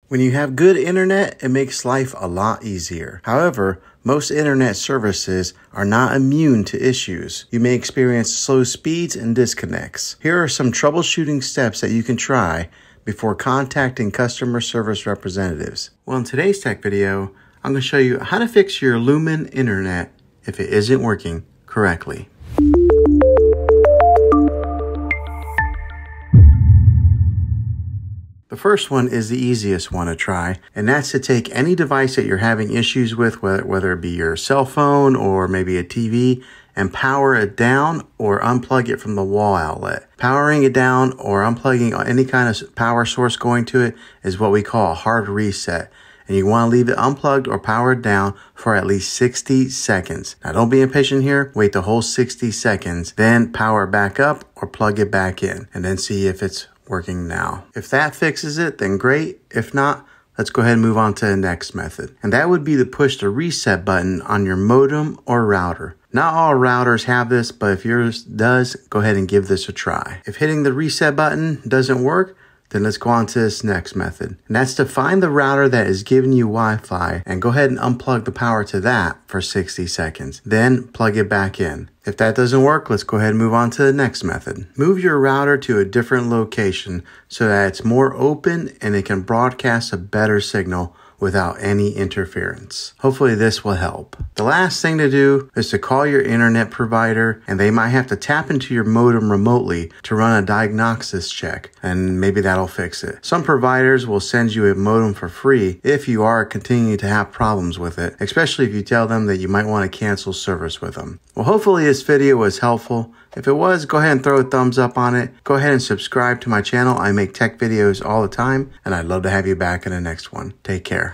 When you have good internet, it makes life a lot easier. However, most internet services are not immune to issues. You may experience slow speeds and disconnects. Here are some troubleshooting steps that you can try before contacting customer service representatives. Well, in today's tech video, I'm going to show you how to fix your Lumen internet if it isn't working correctly. The first one is the easiest one to try, and that's to take any device that you're having issues with, whether it be your cell phone or maybe a TV, and power it down or unplug it from the wall outlet. Powering it down or unplugging any kind of power source going to it is what we call a hard reset. And you want to leave it unplugged or powered down for at least 60 seconds. Now don't be impatient here. Wait the whole 60 seconds, then power it back up or plug it back in, and then see if it's working now. If that fixes it, then great. If not, let's go ahead and move on to the next method. And that would be to push the reset button on your modem or router. Not all routers have this, but if yours does, go ahead and give this a try. If hitting the reset button doesn't work, then let's go on to this next method. And that's to find the router that is giving you Wi-Fi and go ahead and unplug the power to that for 60 seconds. Then plug it back in. If that doesn't work, let's go ahead and move on to the next method. Move your router to a different location so that it's more open and it can broadcast a better signal without any interference. Hopefully this will help. The last thing to do is to call your internet provider, and they might have to tap into your modem remotely to run a diagnosis check, and maybe that'll fix it. Some providers will send you a modem for free if you are continuing to have problems with it, especially if you tell them that you might want to cancel service with them. Well, hopefully this video was helpful. If it was, go ahead and throw a thumbs up on it. Go ahead and subscribe to my channel. I make tech videos all the time, and I'd love to have you back in the next one. Take care.